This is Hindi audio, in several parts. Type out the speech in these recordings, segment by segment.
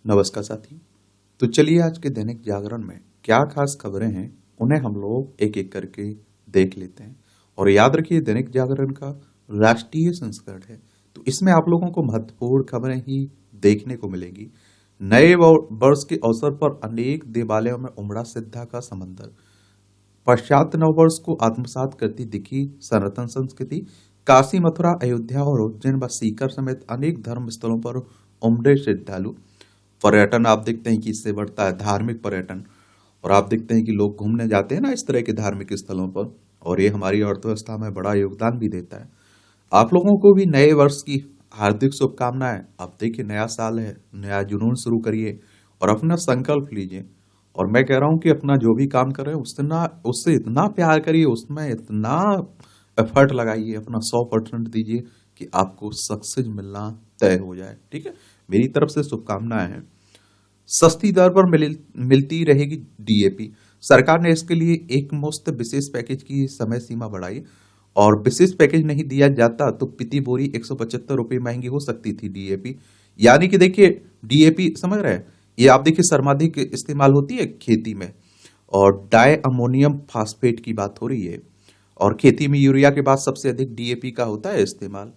नमस्कार साथी। तो चलिए आज के दैनिक जागरण में क्या खास खबरें हैं उन्हें हम लोग एक एक करके देख लेते हैं। और याद रखिए दैनिक जागरण का राष्ट्रीय संस्करण है, तो इसमें आप लोगों को महत्वपूर्ण खबरें ही देखने को मिलेंगी। नए वर्ष के अवसर पर अनेक देवालयों में उमड़ा श्रद्धा का समंदर। पश्चात नववर्ष को आत्मसात करती दिखी सनातन संस्कृति। काशी, मथुरा, अयोध्या और उज्जैन व सीकर समेत अनेक धर्म स्थलों पर उमड़े श्रद्धालु। पर्यटन आप देखते हैं कि इससे बढ़ता है धार्मिक पर्यटन, और आप देखते हैं कि लोग घूमने जाते हैं ना इस तरह के धार्मिक स्थलों पर, और ये हमारी अर्थव्यवस्था में बड़ा योगदान भी देता है। आप लोगों को भी नए वर्ष की हार्दिक शुभकामनाएं। आप देखिए नया साल है, नया जुनून शुरू करिए और अपना संकल्प लीजिए। और मैं कह रहा हूं कि अपना जो भी काम कर रहे हैं उससे इतना प्यार करिए, उसमें इतना एफर्ट लगाइए, अपना 100% दीजिए कि आपको सक्सेस मिलना तय हो जाए। ठीक है, मेरी तरफ से शुभकामनाएं हैं। सस्ती दर पर मिलती रहेगी डीएपी। सरकार ने इसके लिए एक मुश्त विशेष पैकेज की समय सीमा बढ़ाई, और विशेष पैकेज नहीं दिया जाता तो प्रति बोरी 175 रुपये महंगी हो सकती थी डीएपी। यानी कि देखिए डीएपी समझ रहे हैं, ये आप देखिए सर्वाधिक इस्तेमाल होती है खेती में, और डाई अमोनियम फास्फेट की बात हो रही है। और खेती में यूरिया के बाद सबसे अधिक डीएपी का होता है इस्तेमाल।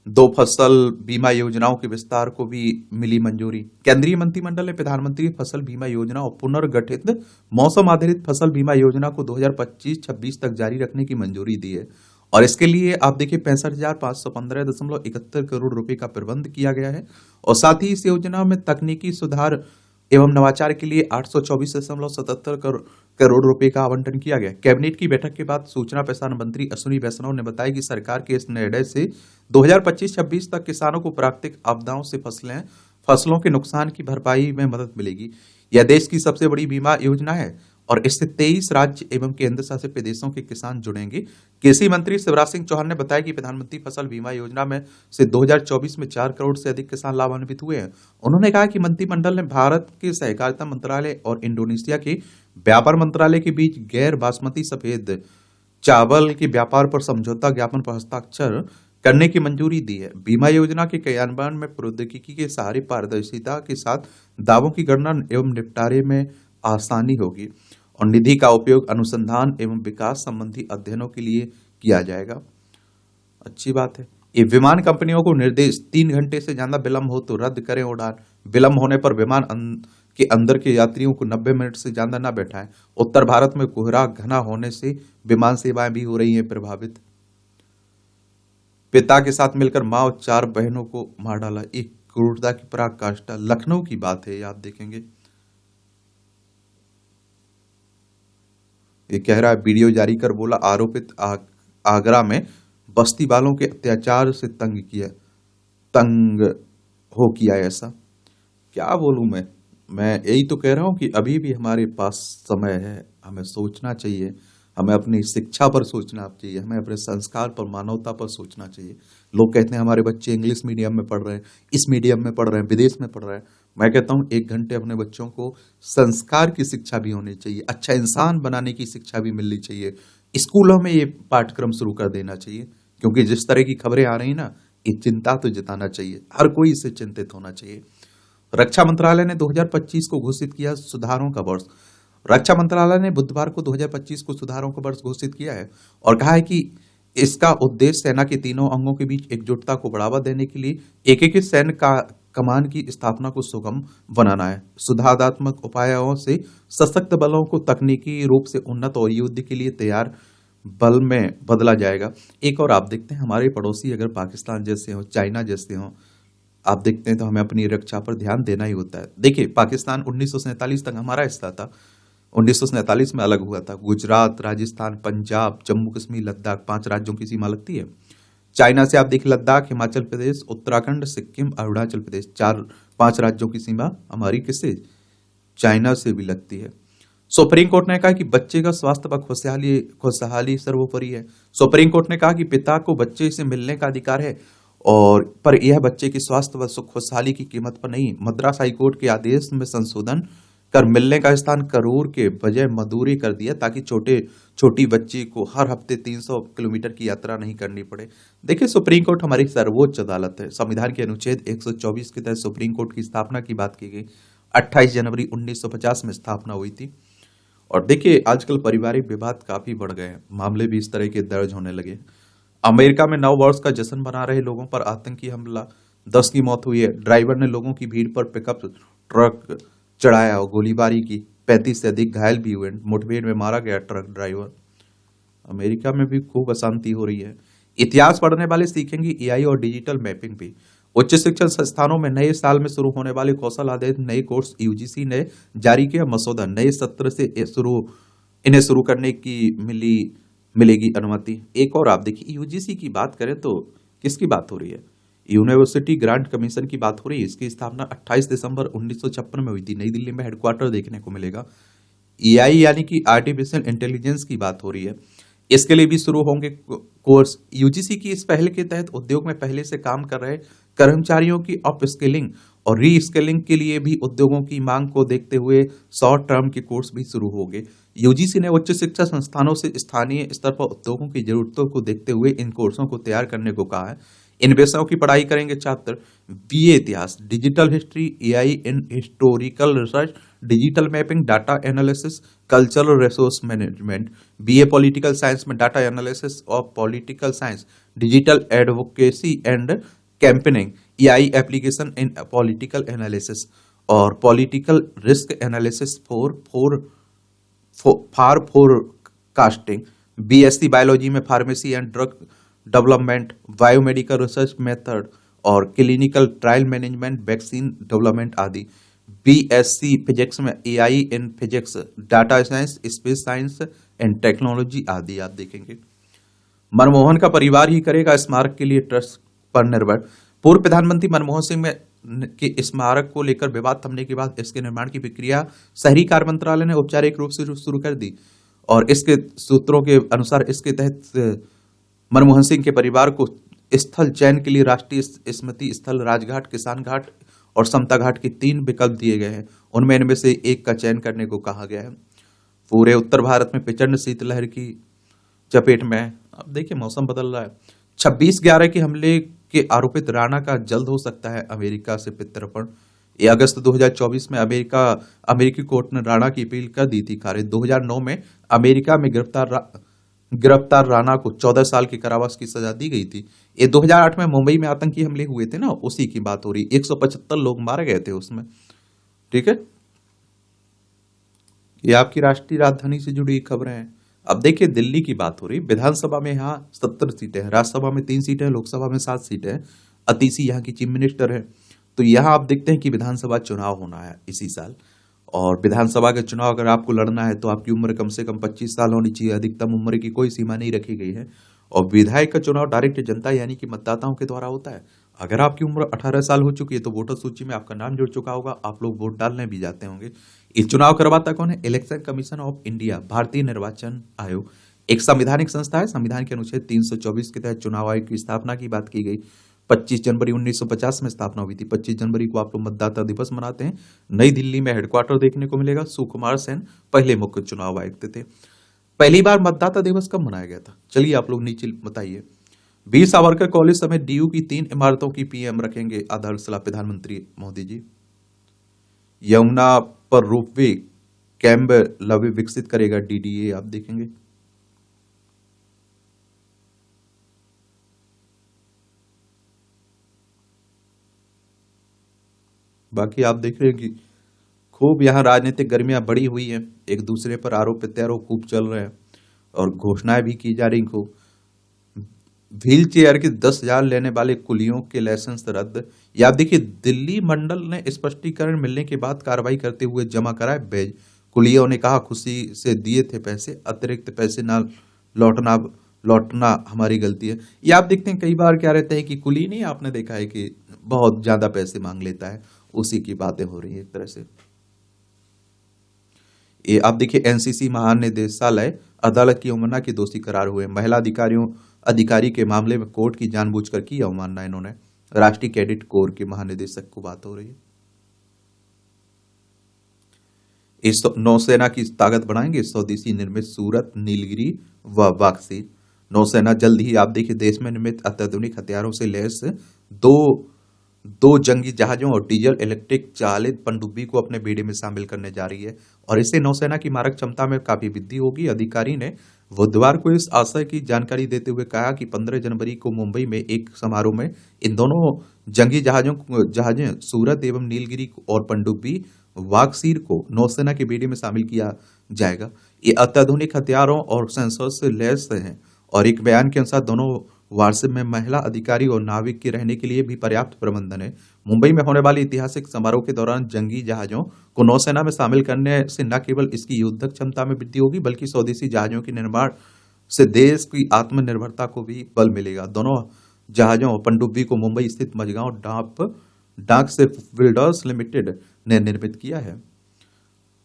दो फसल बीमा योजनाओं के विस्तार को भी मिली मंजूरी। केंद्रीय मंत्रिमंडल ने प्रधानमंत्री फसल बीमा योजना और पुनर्गठित मौसम आधारित फसल बीमा योजना को 2025-26 तक जारी रखने की मंजूरी दी है। और इसके लिए आप देखिए 65,515.71 करोड़ रुपए का प्रबंध किया गया है। और साथ ही इस योजना में तकनीकी सुधार एवं नवाचार के लिए 824.77 करोड़ रुपए का आवंटन किया गया। कैबिनेट की बैठक के बाद सूचना प्रसारण मंत्री अश्विनी वैष्णव ने बताया कि सरकार के इस निर्णय से 2025-26 तक किसानों को प्राकृतिक आपदाओं से फसलों के नुकसान की भरपाई में मदद मिलेगी। यह देश की सबसे बड़ी बीमा योजना है, और इससे 23 राज्य एवं केंद्र शासित प्रदेशों के किसान जुड़ेंगे। कृषि मंत्री शिवराज सिंह चौहान ने बताया कि प्रधानमंत्री फसल बीमा योजना में से 2024 में 4 करोड़ से अधिक किसान लाभान्वित हुए हैं। उन्होंने कहा कि मंत्रिमंडल ने भारत के सहकारिता मंत्रालय और इंडोनेशिया के व्यापार मंत्रालय के बीच गैर बासमती सफेद चावल के व्यापार पर समझौता ज्ञापन पर हस्ताक्षर करने की मंजूरी दी है। बीमा योजना के क्रियान्वयन में प्रौद्योगिकी के सहारे पारदर्शिता के साथ दावों की गणना एवं निपटारे में आसानी होगी, और निधि का उपयोग अनुसंधान एवं विकास संबंधी अध्ययनों के लिए किया जाएगा। अच्छी बात है। ये विमान कंपनियों को निर्देश, 3 घंटे से ज्यादा विलंब हो तो रद्द करें उड़ान। विलंब होने पर विमान के अंदर के यात्रियों को 90 मिनट से ज्यादा न बैठाएं। उत्तर भारत में कोहरा घना होने से विमान सेवाएं भी हो रही हैं प्रभावित। पिता के साथ मिलकर मां और 4 बहनों को मार डाला, एक क्रूरता की पराकाष्ठा। लखनऊ की बात है, आप देखेंगे। ये कह रहा है, वीडियो जारी कर बोला आरोपित आगरा में बस्ती वालों के अत्याचार से तंग हो किया ऐसा। क्या बोलूं मैं यही तो कह रहा हूं कि अभी भी हमारे पास समय है, हमें सोचना चाहिए, हमें अपनी शिक्षा पर सोचना चाहिए, हमें अपने संस्कार पर, मानवता पर सोचना चाहिए। लोग कहते हैं हमारे बच्चे इंग्लिश मीडियम में पढ़ रहे हैं, इस मीडियम में पढ़ रहे हैं, विदेश में पढ़ रहे हैं। मैं कहता हूं 1 घंटे अपने बच्चों को संस्कार की शिक्षा भी होनी चाहिए, अच्छा इंसान बनाने की शिक्षा भी मिलनी चाहिए। स्कूलों में ये पाठ्यक्रम शुरू कर देना चाहिए, क्योंकि जिस तरह की खबरें आ रही ना, ये चिंता तो जताना चाहिए, हर कोई इससे चिंतित होना चाहिए। रक्षा मंत्रालय ने 2025 को घोषित किया सुधारों का वर्ष। रक्षा मंत्रालय ने बुधवार को 2025 को सुधारों का वर्ष घोषित किया है, और कहा है कि इसका उद्देश्य सेना के तीनों अंगों के बीच एकजुटता को बढ़ावा देने के लिए एकीकृत सैन्य का कमान की स्थापना को सुगम बनाना है। सुधारात्मक उपायों से सशक्त बलों को तकनीकी रूप से उन्नत और युद्ध के लिए तैयार बल में बदला जाएगा। एक और आप देखते हैं, हमारे पड़ोसी अगर पाकिस्तान जैसे हो, चाइना जैसे हो, आप देखते हैं तो हमें अपनी रक्षा पर ध्यान देना ही होता है। देखिए पाकिस्तान 1947 तक हमारा हिस्सा था। 1947 में अलग हुआ था। गुजरात, राजस्थान, पंजाब, जम्मू कश्मीर, लद्दाख 5 राज्यों की सीमा लगती है। चाइना से आप देखिए लद्दाख, हिमाचल प्रदेश, उत्तराखंड, सिक्किम, अरुणाचल प्रदेश 4-5 राज्यों की सीमा हमारी किससे, चाइना से भी लगती है। सुप्रीम कोर्ट ने कहा कि बच्चे का स्वास्थ्य व खुशहाली सर्वोपरि है। सुप्रीम कोर्ट ने कहा कि पिता को बच्चे से मिलने का अधिकार है, और पर यह बच्चे की स्वास्थ्य व खुशहाली की कीमत पर नहीं। मद्रास हाईकोर्ट के आदेश में संशोधन कर मिलने का स्थान करूर के बजाय मदुरई कर दिया, ताकि छोटी बच्ची को हर हफ्ते 300 किलोमीटर की यात्रा नहीं करनी पड़े। देखिए, सुप्रीम कोर्ट हमारी सर्वोच्च अदालत है। संविधान के अनुच्छेद 124 के तहत सुप्रीम कोर्ट की स्थापना की बात की गई। 28 जनवरी 1950 में स्थापना हुई थी। और देखिए, आजकल पारिवारिक विवाद काफी बढ़ गए हैं, मामले भी इस तरह के दर्ज होने लगे हैं। अमेरिका में नव वर्ष का जश्न मना रहे लोगों पर आतंकी हमला, 10 की मौत हुई है। ड्राइवर ने लोगों की भीड़ पर पिकअप ट्रक चढ़ाया और गोलीबारी की, 35 से अधिक घायल भी हुए। मुठभेड़ में मारा गया ट्रक ड्राइवर। अमेरिका में भी खूब अशांति हो रही है। इतिहास पढ़ने वाले सीखेंगे एआई और डिजिटल मैपिंग भी। उच्च शिक्षण संस्थानों में नए साल में शुरू होने वाले कौशल आधारित नए कोर्स यूजीसी ने जारी किया मसौदा। नए सत्र से इन्हें शुरू करने की मिलेगी अनुमति। एक और आप देखिए, यूजीसी की बात करें तो किसकी बात हो रही है? यूनिवर्सिटी ग्रांट कमीशन की बात हो रही है। इसकी स्थापना 28 दिसंबर 1956 में हुई थी। नई दिल्ली में हेडक्वार्टर देखने को मिलेगा। एआई यानी कि आर्टिफिशियल इंटेलिजेंस की बात हो रही है। इसके लिए भी शुरू होंगे कोर्स। यूजीसी की इस पहल के तहत उद्योग में पहले से काम कर रहे कर्मचारियों की अपस्किलिंग और रीस्किलिंग के लिए भी उद्योगों की मांग को देखते हुए शॉर्ट टर्म के कोर्स भी शुरू हो गए। यूजीसी ने उच्च शिक्षा संस्थानों से स्थानीय स्तर पर उद्योगों की जरूरतों को देखते हुए इन कोर्सों को तैयार करने को कहा है। इन विषयों की पढ़ाई करेंगे छात्र बीए इतिहास, digital history, AI in historical research, digital mapping, data analysis, cultural resource management, BA political science में डाटा एनालिसिस और political science, digital advocacy and campaigning, AI application in political analysis और political risk analysis for forecasting, BSc biology में pharmacy and drug development, biomedical research method और clinical trial management, vaccine development आदि। बीएससी फिजिक्स में AI in physics, data science, space science and technology आदि आप देखेंगे। मनमोहन का परिवार ही करेगा स्मारक के लिए ट्रस्ट पर निर्भर। पूर्व प्रधानमंत्री मनमोहन सिंह के स्मारक को लेकर विवाद थमने के बाद इसके निर्माण की प्रक्रिया शहरी कार्य मंत्रालय ने औपचारिक रूप से शुरू कर दी और इसके सूत्रों के अनुसार इसके तहत मनमोहन सिंह के परिवार को स्थल चयन के लिए राष्ट्रीय स्मृति स्थल, राजघाट, किसान घाट और समता घाट के 3 विकल्प दिए गए हैं। उनमें इनमें से एक का चयन करने को कहा गया है। पूरे उत्तर भारत में प्रचंड शीतलहर की चपेट में है। अब देखिए, मौसम बदल रहा है। 26/11 के हमले के आरोपित राणा का जल्द हो सकता है अमेरिका से प्रत्यर्पण। अगस्त 2024 में अमेरिकी कोर्ट ने राणा की अपील कर दी थी खारिज। 2009 में अमेरिका में गिरफ्तार राणा को 14 साल के कारावास की सजा दी गई थी। ये 2008 में मुंबई में आतंकी हमले हुए थे ना, उसी की बात हो रही। 175 लोग मारे गए थे उसमें। ठीक है, ये आपकी राष्ट्रीय राजधानी से जुड़ी खबरें हैं। अब देखिए, दिल्ली की बात हो रही। विधानसभा में यहाँ 70 सीटें हैं, राज्यसभा में 3 सीटें हैं, लोकसभा में 7 सीटें हैं। अतिशी यहाँ की चीफ मिनिस्टर है। तो यहाँ आप देखते हैं कि विधानसभा चुनाव होना है इसी साल। और विधानसभा के चुनाव अगर आपको लड़ना है तो आपकी उम्र कम से कम 25 साल होनी चाहिए। अधिकतम उम्र की कोई सीमा नहीं रखी गई है। और विधायक का चुनाव डायरेक्ट जनता यानी कि मतदाताओं के द्वारा होता है। अगर आपकी उम्र 18 साल हो चुकी है तो वोटर सूची में आपका नाम जुड़ चुका होगा, आप लोग वोट डालने भी जाते होंगे। ये चुनाव करवाता कौन है? इलेक्शन कमीशन ऑफ इंडिया, भारतीय निर्वाचन आयोग, एक संवैधानिक संस्था है। संविधान के अनुच्छेद 324 के तहत चुनाव आयोग की स्थापना की बात की गई। 25 जनवरी 1950 में स्थापना हुई थी। 25 जनवरी को आप लोग मतदाता दिवस मनाते हैं। नई दिल्ली में हेडक्वार्टर देखने को मिलेगा। सुकुमार सेन पहले मुख्य चुनाव आयुक्त थे। पहली बार मतदाता दिवस कब मनाया गया था? चलिए आप लोग नीचे बताइए। वीर सावरकर कॉलेज समेत डीयू की 3 इमारतों की पीएम रखेंगे आधारशिला, प्रधानमंत्री मोदी जी। यमुना पर रोपवे कैम्ब लवे विकसित करेगा डीडीए, आप देखेंगे। बाकी आप देख रहे हैं कि खूब यहाँ राजनीतिक गर्मियां बढ़ी हुई हैं। एक दूसरे पर आरोप प्रत्यारोप खूब चल रहे हैं और घोषणाएं भी की जा रही खूब। व्हील चेयर के 10,000 लेने वाले कुलियों के लाइसेंस रद्द। या देखिए, दिल्ली मंडल ने स्पष्टीकरण मिलने के बाद कार्रवाई करते हुए जमा कराए बैज। कुलियों ने कहा खुशी से दिए थे पैसे, अतिरिक्त पैसे ना लौटना हमारी गलती है। ये आप देखते हैं कई बार क्या रहता है कि कुली नहीं, आपने देखा है कि बहुत ज्यादा पैसे मांग लेता है, उसी की बातें हो रही है एक तरह से। ये आप देखिए, एनसीसी महानिदेशालय अदालत की अवमानना के दोषी करार हुए। महिला अधिकारी के मामले में कोर्ट की जानबूझकर की अवमानना इन्होंने। राष्ट्रीय कैडेट कोर के महानिदेशक को बात हो रही है। इस नौसेना की ताकत बढ़ाएंगे स्वदेशी निर्मित सूरत, नीलगिरी व वाक्सी। नौसेना जल्द ही आप देखिए देश में निर्मित अत्याधुनिक हथियारों से लैस दो दो जंगी जहाजों और डीजल इलेक्ट्रिक चालित पनडुब्बी को अपने बेड़े में शामिल करने जा रही है और इससे नौसेना की मारक क्षमता में काफी वृद्धि होगी। अधिकारी ने बुधवार को इस आशय की जानकारी देते हुए कहा कि 15 जनवरी को मुंबई में एक समारोह में इन दोनों जंगी जहाजें सूरत एवं नीलगिरी और पनडुब्बी वागसीर को नौसेना के बेड़े में शामिल किया जाएगा। ये अत्याधुनिक हथियारों और सेंसर से लैस हैं और एक बयान के अनुसार दोनों वार्षिप में महिला अधिकारी और नाविक के रहने के लिए भी पर्याप्त प्रबंधन है। मुंबई में होने वाले ऐतिहासिक समारोह के दौरान जंगी जहाजों को नौसेना में शामिल करने से न केवल इसकी युद्धक क्षमता में वृद्धि होगी बल्कि स्वदेशी जहाजों के निर्माण से देश की आत्मनिर्भरता को भी बल मिलेगा। दोनों जहाजों पनडुब्बी को मुंबई स्थित मझगांव डाक शिप बिल्डर्स लिमिटेड ने निर्मित किया है।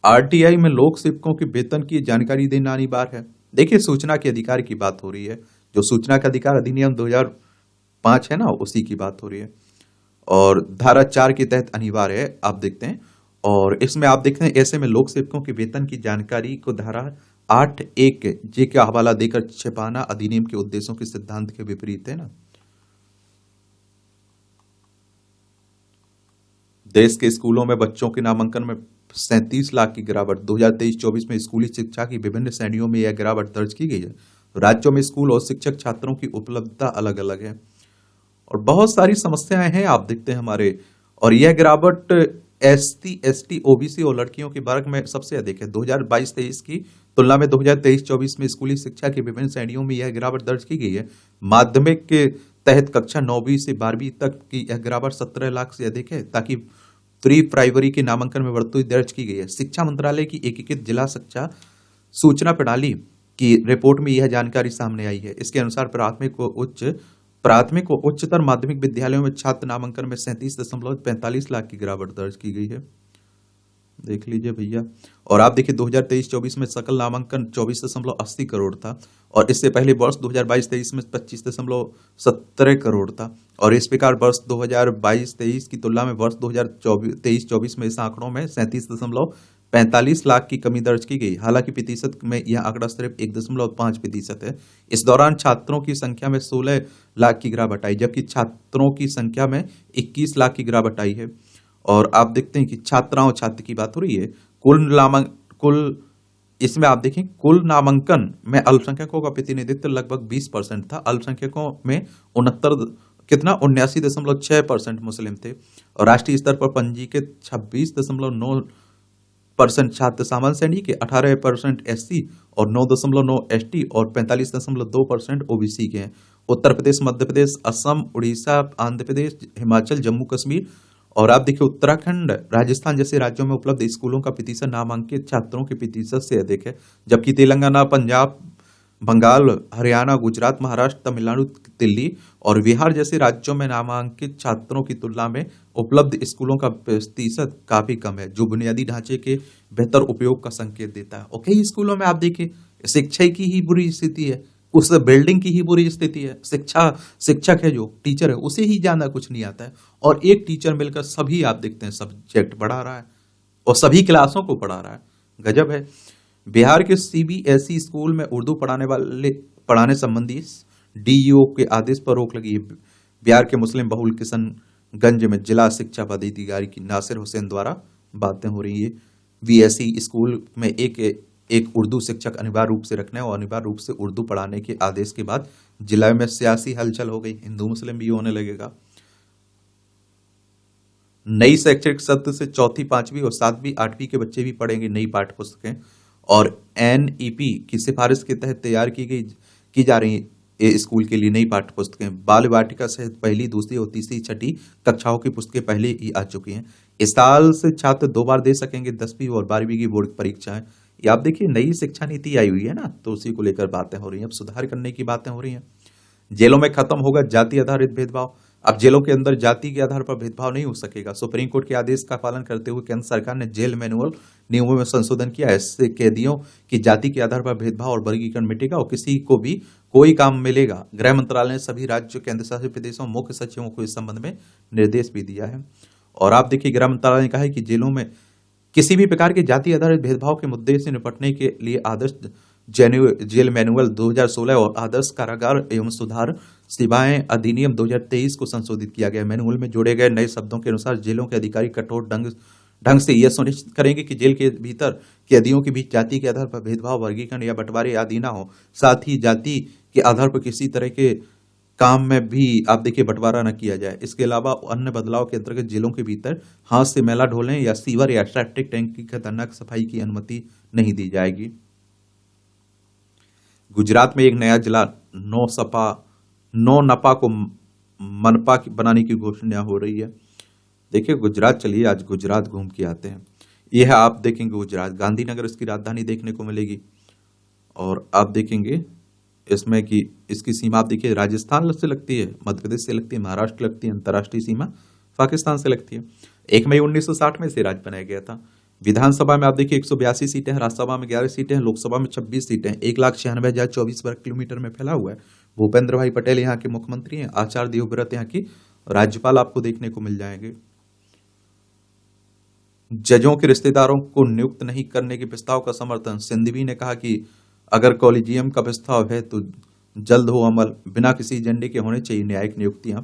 आरटीआई में लोक सेवकों के वेतन की जानकारी देना अनिवार्य है। देखिए सूचना के अधिकार की बात हो रही है, जो सूचना का अधिकार अधिनियम 2005 है ना, उसी की बात हो रही है और धारा 4 के तहत अनिवार्य है। आप देखते हैं और इसमें आप देखते हैं ऐसे में लोक सेवकों के वेतन की जानकारी को धारा 8(1) जे का हवाला देकर छिपाना अधिनियम के उद्देश्यों के सिद्धांत के विपरीत है ना। देश के स्कूलों में बच्चों के नामांकन में 37 लाख की गिरावट। 2023-24 में स्कूली शिक्षा की विभिन्न श्रेणियों में यह गिरावट दर्ज की गई है। राज्यों में स्कूल और शिक्षक छात्रों की उपलब्धता अलग अलग है और बहुत सारी समस्याएं हैं आप देखते हैं हमारे। और यह गिरावट एसटी, एसटी, ओबीसी और लड़कियों के वर्ग में सबसे अधिक है। 2022-23 की तुलना में 2023-24 में स्कूली शिक्षा की विभिन्न श्रेणियों में यह गिरावट दर्ज की गई है। माध्यमिक के तहत कक्षा 9वीं से 12वीं तक की यह गिरावट 17 लाख से अधिक है, ताकि प्री प्राइमरी के नामांकन में बढ़ोतरी दर्ज की गई है। शिक्षा मंत्रालय की एकीकृत जिला शिक्षा सूचना प्रणाली की रिपोर्ट में यह जानकारी सामने आई है। इसके अनुसार प्राथमिक व उच्चतर माध्यमिक विद्यालयों में छात्र नामांकन में 37.45 लाख की गिरावट दर्ज की गई है। देख लीजिए भैया। और आप देखिए 2023-24 में सकल नामांकन 24.80 करोड़ था और इससे पहले वर्ष 2022-23 में 25.17 करोड़ था और इस प्रकार वर्ष 2022-23 की तुलना में वर्ष 2023-24 में इस आंकड़ों में 37.45 लाख की कमी दर्ज की गई। हालांकि प्रतिशत में यह आंकड़ा सिर्फ 1.5% है। इस दौरान छात्रों की संख्या में 16 लाख की गिरावट आई, जबकि छात्रों की संख्या में 21 लाख की गिरावट आई है। और आप देखते हैं कि छात्राओं छात्र की बात हो रही है। इसमें आप देखें कुल नामांकन में अल्पसंख्यकों का प्रतिनिधित्व लगभग 20% था। अल्पसंख्यकों में 79.6% मुस्लिम थे और राष्ट्रीय स्तर पर पंजीकृत 26.9% छात्र सामान्य श्रेणी के, 18% एससी और 9.9 एसटी और 45.2% ओबीसी के हैं। उत्तर प्रदेश, मध्य प्रदेश, असम, उड़ीसा, आंध्र प्रदेश, हिमाचल, जम्मू कश्मीर और आप देखिए उत्तराखंड, राजस्थान जैसे राज्यों में उपलब्ध स्कूलों का प्रतिशत नामांकित छात्रों के प्रतिशत से अधिक है, जबकि तेलंगाना, पंजाब, बंगाल, हरियाणा, गुजरात, महाराष्ट्र, तमिलनाडु, दिल्ली और बिहार जैसे राज्यों में नामांकित छात्रों की तुलना में उपलब्ध स्कूलों का प्रतिशत काफी कम है, जो बुनियादी ढांचे के बेहतर उपयोग का संकेत देता है। और कई स्कूलों में आप देखिए शिक्षा की ही बुरी स्थिति है, उस बिल्डिंग की ही बुरी स्थिति है। शिक्षक है जो टीचर है उसे ही ज्यादा कुछ नहीं आता है और एक टीचर मिलकर सभी आप देखते हैं सब्जेक्ट पढ़ा रहा है और सभी क्लासों को पढ़ा रहा है। गजब है। बिहार के सीबीएसई स्कूल में उर्दू पढ़ाने संबंधी डीईओ के आदेश पर रोक लगी है। बिहार के मुस्लिम बहुल किशनगंज में जिला शिक्षा पदाधिकारी की नासिर हुसैन द्वारा बातें हो रही है। बीएसई स्कूल में एक उर्दू शिक्षक अनिवार्य रूप से रखने और अनिवार्य रूप से उर्दू पढ़ाने के आदेश के बाद जिला में सियासी हलचल हो गई। हिंदू मुस्लिम भी होने लगेगा। नई शैक्षणिक सत्र से चौथी, पांचवी और 7वीं, 8वीं के बच्चे भी पढ़ेंगे नई पाठ्य पुस्तकें और एनईपी की सिफारिश के तहत तैयार की जा रही स्कूल के लिए नई पाठ्य पुस्तकें। बाल वाटिका सहित पहली, दूसरी और तीसरी, छठी कक्षाओं की पुस्तकें पहले ही आ चुकी हैं। इस साल से छात्र 2 बार दे सकेंगे 10वीं और 12वीं की बोर्ड परीक्षाएं। ये आप देखिए नई शिक्षा नीति आई हुई है ना, तो उसी को लेकर बातें हो रही हैं। अब सुधार करने की बातें हो रही हैं। जेलों में खत्म होगा जाति आधारित भेदभाव। अब जेलों के अंदर जाति के आधार पर भेदभाव नहीं हो सकेगा। सुप्रीम कोर्ट के आदेश का पालन करते हुए केंद्र सरकार ने जेल मैनुअल नियमों में संशोधन किया है। इससे कैदियों की जाति के आधार पर भेदभाव और वर्गीकरण मिटेगा और किसी को भी कोई काम मिलेगा। गृह मंत्रालय ने सभी राज्यों, केंद्र शासित प्रदेशों, मुख्य सचिवों को इस संबंध में निर्देश भी दिया है। और आप देखिए गृह मंत्रालय ने कहा है कि जेलों में किसी भी प्रकार के जाति आधारित भेदभाव के मुद्दे से निपटने के लिए आदर्श जेल मैनुअल 2016 और आदर्श कारागार एवं सुधार सेवाएं अधिनियम 2023 को संशोधित किया गया। मैनुअल में जोड़े गए नए शब्दों के अनुसार जेलों के अधिकारी कठोर ढंग से यह सुनिश्चित करेंगे कि जेल के भीतर कैदियों के बीच जाति के आधार पर भेदभाव, वर्गीकरण या बंटवारे आदि ना हो। साथ ही जाति के आधार पर किसी तरह के काम में भी आप देखिए बंटवारा न किया जाए। इसके अलावा अन्य बदलाव के अंतर्गत जेलों के भीतर हाथ से मैला ढोने या सीवर या सेप्टिक टैंक की खतरनाक सफाई की अनुमति नहीं दी जाएगी। गुजरात में एक नया जिला नौ नपा को मनपा बनाने की घोषणा हो रही है। देखिए गुजरात, चलिए आज गुजरात घूम के आते हैं। यह आप देखेंगे गुजरात, गांधीनगर इसकी राजधानी देखने को मिलेगी। और आप देखेंगे इसमें कि इसकी सीमा आप देखिए राजस्थान से लगती है, मध्य प्रदेश से लगती है, महाराष्ट्र लगती है, अंतर्राष्ट्रीय सीमा पाकिस्तान से लगती है। 1 मई 1960 में इसे राज्य बनाया गया था। विधानसभा में आप देखिए 182 सीटें हैं, राज्यसभा में 11 सीटें हैं, लोकसभा में 26 सीटें हैं। 1,96,024 वर्ग किलोमीटर में फैला हुआ है। भूपेंद्र भाई पटेल यहाँ के मुख्यमंत्री हैं। आचार्य देवव्रत यहाँ की राज्यपाल आपको देखने को मिल जाएंगे। जजों के रिश्तेदारों को नियुक्त नहीं करने के प्रस्ताव का समर्थन, सिंघवी ने कहा कि अगर कॉलेजियम का प्रस्ताव है तो जल्द हो अमल, बिना किसी एजेंडे के होने चाहिए न्यायिक नियुक्तियां।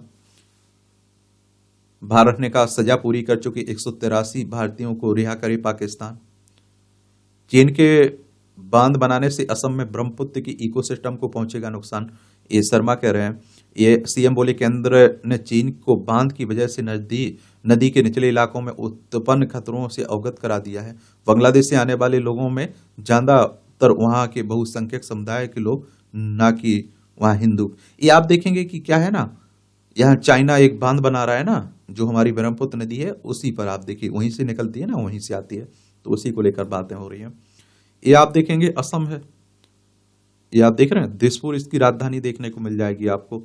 भारत ने कहा सजा पूरी कर चुके 183 भारतीयों को रिहा करे पाकिस्तान। चीन के बांध बनाने से असम में ब्रह्मपुत्र की इकोसिस्टम को पहुंचेगा नुकसान, ये शर्मा कह रहे हैं। ये सीएम बोले केंद्र ने चीन को बांध की वजह से नदी के निचले इलाकों में उत्पन्न खतरों से अवगत करा दिया है। बांग्लादेश से आने वाले लोगों में ज्यादातर वहां के बहुसंख्यक समुदाय के लोग, ना कि वहां हिंदू। ये आप देखेंगे कि क्या है ना, यहाँ चाइना एक बांध बना रहा है ना, जो हमारी ब्रह्मपुत्र नदी है उसी पर आप देखिए वहीं से निकलती है ना, वहीं से आती है, तो उसी को लेकर बातें हो रही हैं। ये आप देखेंगे असम है, ये आप देख रहे हैं दिसपुर, इसकी राजधानी देखने को मिल जाएगी आपको।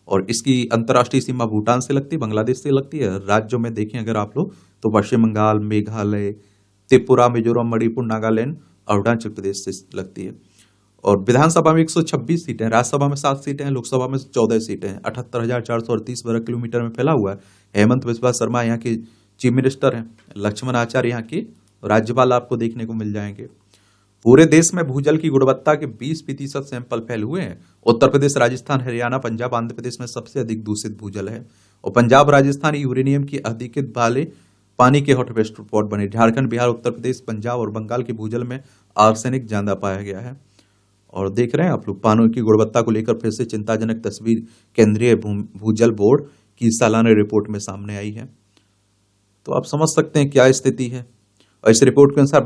और इसकी अंतर्राष्ट्रीय सीमा भूटान से लगती है, बांग्लादेश से लगती है। राज्यों में देखें अगर आप लोग तो पश्चिम बंगाल, मेघालय, त्रिपुरा, मिजोरम, मणिपुर, नागालैंड, अरुणाचल प्रदेश से लगती है। और विधानसभा में 126 सीटें, राज्यसभा में 7 सीटें हैं, लोकसभा में 14 सीटें हैं। 78,438 वर्ग किलोमीटर में फैला हुआ है। हेमंत बिस्वा शर्मा यहाँ के चीफ मिनिस्टर हैं। लक्ष्मण आचार्य यहाँ के राज्यपाल आपको देखने को मिल जाएंगे। पूरे देश में भूजल की गुणवत्ता के 20% सैंपल फैले हुए हैं। उत्तर प्रदेश, राजस्थान, हरियाणा, पंजाब, आंध्र प्रदेश में सबसे अधिक दूषित भूजल है। और पंजाब, राजस्थान यूरेनियम की अधिकत वाले पानी के हॉटस्पॉट बने। झारखंड, बिहार, उत्तर प्रदेश, पंजाब और बंगाल के भूजल में आर्सेनिक ज्यादा पाया गया है। और देख रहे हैं आप लोग पानी की गुणवत्ता को लेकर फिर से चिंताजनक तस्वीर केंद्रीय भूजल बोर्ड की सालाना रिपोर्ट में सामने आई है। तो आप समझ सकते हैं क्या स्थिति है। और इस रिपोर्ट के अनुसार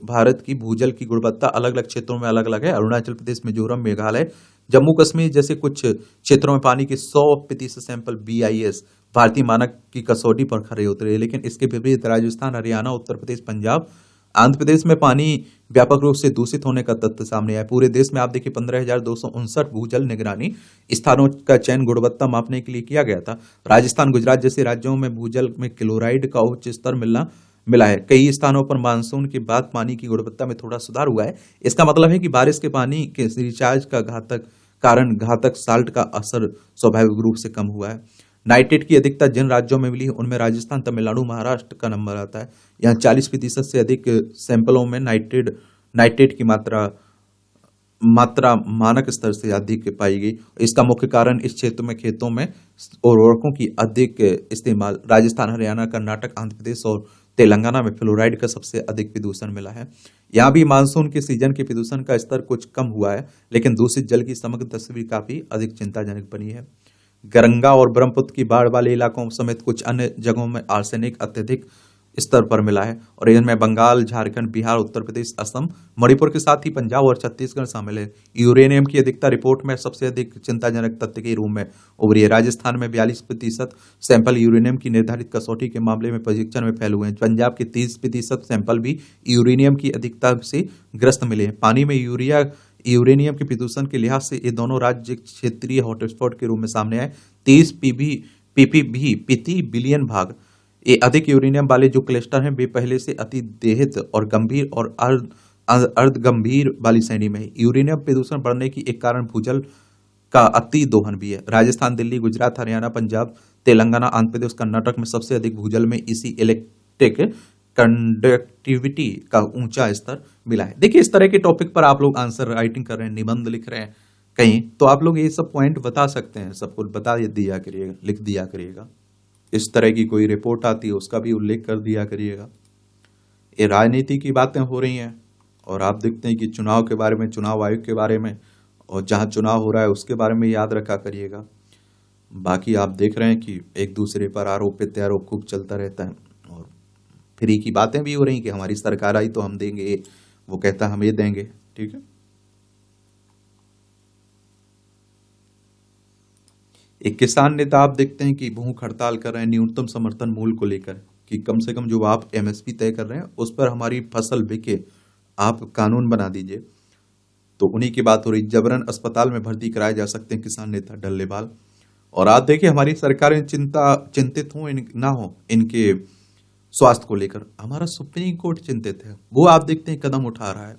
भारत की भूजल की गुणवत्ता अलग अलग क्षेत्रों में अलग अलग है। अरुणाचल प्रदेश, मिजोरम, मेघालय, जम्मू कश्मीर जैसे कुछ क्षेत्रों में पानी के 100% सैंपल BIS भारतीय मानक की कसौटी पर खरे उतरे, लेकिन इसके विपरीत राजस्थान, हरियाणा, उत्तर प्रदेश, पंजाब, आंध्र प्रदेश में पानी व्यापक रूप से दूषित होने का तथ्य सामने आया। पूरे देश में आप देखिए 15,259 भूजल निगरानी स्थानों का चयन गुणवत्ता मापने के लिए किया गया था। राजस्थान, गुजरात जैसे राज्यों में भूजल में क्लोराइड का उच्च स्तर मिला है। कई स्थानों पर मानसून के बाद पानी की गुणवत्ता में थोड़ा सुधार हुआ है। इसका मतलब है कि बारिश के पानी के रिचार्ज का घातक साल्ट का असर स्वाभाविक रूप से कम हुआ है। नाइट्रेट की अधिकता जिन राज्यों में मिली है उनमें राजस्थान, तमिलनाडु, महाराष्ट्र का नंबर आता है। यहाँ 40% से अधिक सैंपलों में नाइट्रेट की मात्रा मानक स्तर से अधिक पाई गई। इसका मुख्य कारण इस क्षेत्र में खेतों में उर्वरकों की अधिक इस्तेमाल। राजस्थान, हरियाणा, कर्नाटक, आंध्र प्रदेश और तेलंगाना में फ्लोराइड का सबसे अधिक प्रदूषण मिला है। यहाँ भी मानसून के सीजन के प्रदूषण का स्तर कुछ कम हुआ है, लेकिन दूषित जल की समग्र तस्वीर काफी अधिक चिंताजनक बनी है। गंगा और ब्रह्मपुत्र की बाढ़ वाले इलाकों समेत कुछ अन्य जगहों में आर्सेनिक अत्यधिक स्तर पर मिला है। और इनमें बंगाल, झारखंड, बिहार, उत्तर प्रदेश, असम, मणिपुर के साथ ही पंजाब और छत्तीसगढ़ शामिल है। यूरेनियम की अधिकता रिपोर्ट में सबसे अधिक चिंताजनक तथ्य के रूप में उभरी है। राजस्थान में 42% सैंपल यूरेनियम की निर्धारित कसौटी के मामले में परीक्षण में फैले हुए हैं। पंजाब के 30% सैंपल भी यूरेनियम की अधिकता से ग्रस्त मिले हैं। पानी में यूरेनियम के प्रदूषण के लिहाज से ये दोनों राज्य क्षेत्रीय हॉटस्पॉट के रूप में सामने आए। 30 प्रति बिलियन भाग ये अधिक यूरेनियम वाले जो क्लस्टर हैं वे पहले से अति देहित और गंभीर और अर्ध गंभीर वाली श्रेणी में है। यूरेनियम प्रदूषण बढ़ने की एक कारण भूजल का अति दोहन भी है। राजस्थान, दिल्ली, गुजरात, हरियाणा, पंजाब, तेलंगाना, आंध्र प्रदेश, कर्नाटक में सबसे अधिक भूजल में इसी इलेक्ट्रिक कंडक्टिविटी का ऊंचा स्तर मिला है। देखिए, इस तरह के टॉपिक पर आप लोग आंसर राइटिंग कर रहे हैं, निबंध लिख रहे हैं कहीं, तो आप लोग ये सब पॉइंट बता सकते हैं, सबको बता दिया करिएगा, लिख दिया करिएगा। इस तरह की कोई रिपोर्ट आती है उसका भी उल्लेख कर दिया करिएगा। ये राजनीति की बातें हो रही हैं और आप देखते हैं कि चुनाव के बारे में, चुनाव आयोग के बारे में, और जहां चुनाव हो रहा है उसके बारे में याद रखा करिएगा। बाकी आप देख रहे हैं कि एक दूसरे पर आरोप प्रत्यारोप खूब चलता रहता है और फ्री की बातें भी हो रही कि हमारी सरकार आई तो हम देंगे, वो कहता हम ये देंगे। ठीक है, एक किसान नेता आप देखते हैं कि भूख हड़ताल कर रहे हैं न्यूनतम समर्थन मूल्य को लेकर, कि कम से कम जो आप एमएसपी तय कर रहे हैं उस पर हमारी फसल बिके, आप कानून बना दीजिए। तो उन्हीं की बात हो रही। जबरन अस्पताल में भर्ती कराए जा सकते हैं किसान नेता डल्लेबाल। और आप देखिए, हमारी सरकारें चिंतित हो ना हो इनके स्वास्थ्य को लेकर, हमारा सुप्रीम कोर्ट चिंतित है, वो आप देखते हैं कदम उठा रहा है।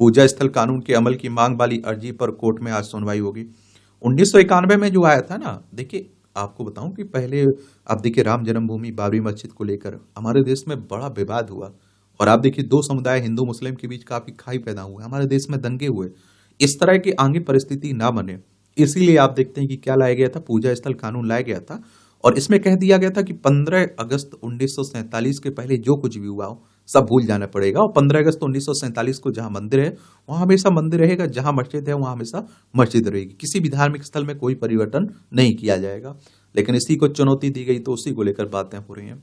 पूजा स्थल कानून के अमल की मांग वाली अर्जी पर कोर्ट में आज सुनवाई होगी। 1991 में जो आया था ना, देखिए आपको बताऊं कि पहले आप देखिए राम जन्मभूमि बाबरी मस्जिद को लेकर हमारे देश में बड़ा विवाद हुआ और आप देखिए दो समुदाय हिंदू मुस्लिम के बीच काफी खाई पैदा हुआ, हमारे देश में दंगे हुए। इस तरह की आगे परिस्थिति ना बने, इसीलिए आप देखते हैं कि क्या लाया गया था, पूजा स्थल कानून लाया गया था। और इसमें कह दिया गया था कि 15 अगस्त 1947 के पहले जो कुछ भी हुआ हो सब भूल जाना पड़ेगा, और 15 अगस्त 1947 को जहां मंदिर है वहां हमेशा मंदिर रहेगा, जहां मस्जिद है वहां हमेशा मस्जिद रहेगी, किसी भी धार्मिक स्थल में कोई परिवर्तन नहीं किया जाएगा। लेकिन इसी को चुनौती दी गई तो उसी को लेकर बातें हो रही हैं।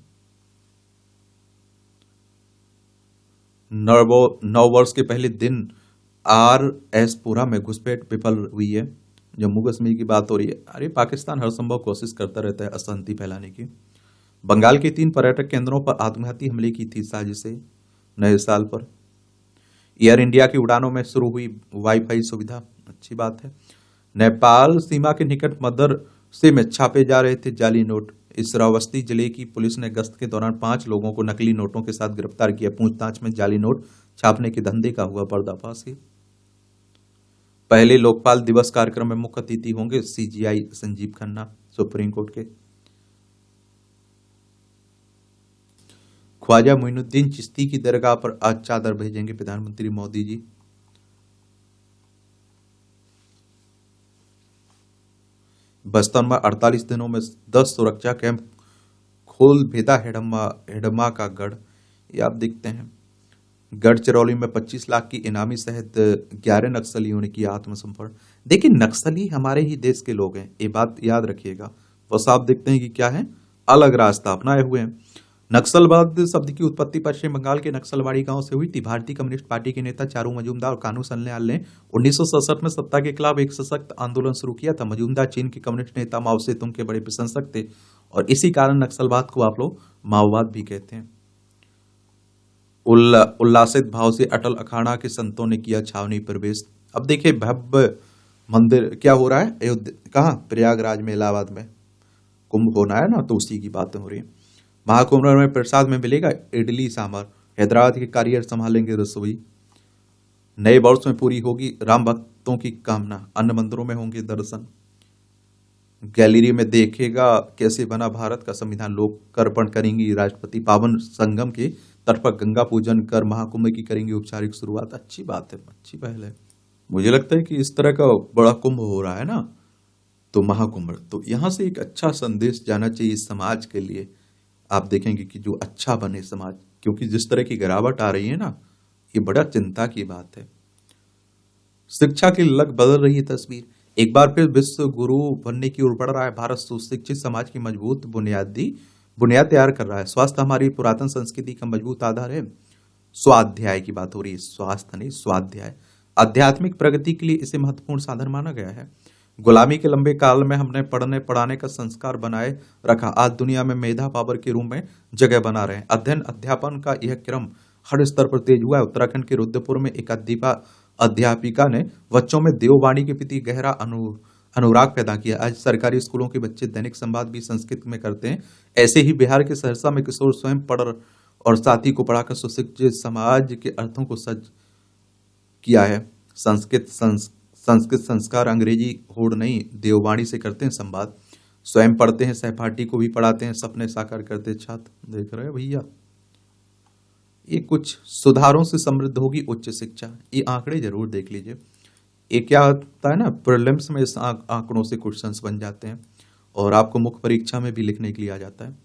नव वर्ष के पहले दिन RS-पुरा में घुसपैठ विफल हुई है। जम्मू कश्मीर की बात हो रही है। अरे पाकिस्तान हर संभव कोशिश करता रहता है अशांति फैलाने की। बंगाल के 3 पर्यटक केंद्रों पर आत्मघाती हमले की थी साजिशें नए साल पर। एयर इंडिया की उड़ानों में शुरू हुई वाईफाई सुविधा, अच्छी बात है। नेपाल सीमा के निकट मदरसे में छापे जा रहे थे जाली नोट। श्रावस्ती जिले की पुलिस ने गश्त के दौरान 5 लोगों को नकली नोटों के साथ गिरफ्तार किया। पूछताछ में जाली नोट छापने के धंधे का हुआ पर्दाफाश। पहले लोकपाल दिवस कार्यक्रम में मुख्य अतिथि होंगे CGI Sanjeev Khanna, supreme court के। ख्वाजा मोइनुद्दीन चिश्ती की दरगाह पर आज चादर भेजेंगे प्रधानमंत्री मोदी जी। बस्तर में 48 दिनों में 10 सुरक्षा कैंप खोल भेदा हेडमा का गढ़, ये आप देखते हैं। गढ़चिरौली में 25 लाख की इनामी सहित 11 नक्सलियों ने किया आत्मसमर्पण। देखिए, नक्सली हमारे ही देश के लोग हैं, ये बात याद रखिएगा। बस आप देखते हैं कि क्या है, अलग रास्ता अपनाए हुए हैं। नक्सलवाद शब्द की उत्पत्ति पश्चिम बंगाल के नक्सलवाड़ी गांव से हुई थी। भारतीय कम्युनिस्ट पार्टी के नेता चारू मजूमदार और कानू सन्याल ने 1967 में सत्ता के खिलाफ एक सशक्त आंदोलन शुरू किया था। मजूमदार चीन के कम्युनिस्ट नेता माओ सेतुंग के बड़े प्रशंसक थे और इसी कारण नक्सलवाद को आप लोग माओवाद भी कहते हैं। उल्लासित भाव से अटल अखाड़ा के संतों ने किया छावनी प्रवेश। अब देखिए, भव्य मंदिर क्या हो रहा है अयोध्या, कहाँ, प्रयागराज में, इलाहाबाद में कुंभ होना है ना, तो उसी की बातें हो रही है। महाकुंभ में प्रसाद में मिलेगा इडली सांभर। हैदराबाद के कारियर संभालेंगे रसोई। नए वर्ष में पूरी होगी राम भक्तों की कामना, अन्य मंदिरों में होंगे दर्शन। गैलरी में देखेगा कैसे बना भारत का संविधान, लोग कर्पण करेंगी राष्ट्रपति। पावन संगम के तट पर गंगा पूजन कर महाकुंभ की करेंगे औपचारिक शुरुआत। अच्छी बात है, अच्छी पहल है। मुझे लगता है कि इस तरह का बड़ा कुंभ हो रहा है ना, तो महाकुंभ, तो यहां से एक अच्छा संदेश जाना चाहिए समाज के लिए। आप देखेंगे कि जो अच्छा बने समाज, क्योंकि जिस तरह की गिरावट आ रही है ना, ये बड़ा चिंता की बात है। शिक्षा की लग बदल रही है तस्वीर। एक बार फिर विश्व गुरु बनने की ओर बढ़ रहा है भारत। सुशिक्षित समाज की मजबूत बुनियाद तैयार कर रहा है। स्वास्थ्य हमारी पुरातन संस्कृति का मजबूत आधार है। स्वाध्याय की बात हो रही है, स्वास्थ्य नहीं, स्वाध्याय। आध्यात्मिक प्रगति के लिए इसे महत्वपूर्ण साधन माना गया है। गुलामी के लंबे काल में हमने पढ़ने पढ़ाने का संस्कार बनाए रखा, आज दुनिया में मेधा पावर के रूप में जगह बना रहे हैं। अध्ययन अध्यापन का यह क्रम हर स्तर पर तेज हुआ है। उत्तराखंड के रुद्रपुर में एक अध्यापिका ने बच्चों में देववाणी के प्रति गहरा अनुराग पैदा किया। आज सरकारी स्कूलों के बच्चे दैनिक संवाद भी संस्कृत में करते हैं। ऐसे ही बिहार के सहरसा में किशोर स्वयं पढ़ और साथी को पढ़ाकर सुशिक्षित समाज के अर्थों को सच किया है। संस्कृत संस्कृत संस्कार अंग्रेजी होड़ नहीं देववाणी से करते हैं संवाद, स्वयं पढ़ते हैं, सहपाठी को भी पढ़ाते हैं, सपने साकार करते हैं छात्र। देख रहे हैं भैया, ये कुछ सुधारों से समृद्ध होगी उच्च शिक्षा। ये आंकड़े जरूर देख लीजिए। ये क्या होता है ना, प्रीलिम्स में इस आंकड़ों से क्वेश्चंस बन जाते हैं और आपको मुख्य परीक्षा में भी लिखने के लिए आ जाता है।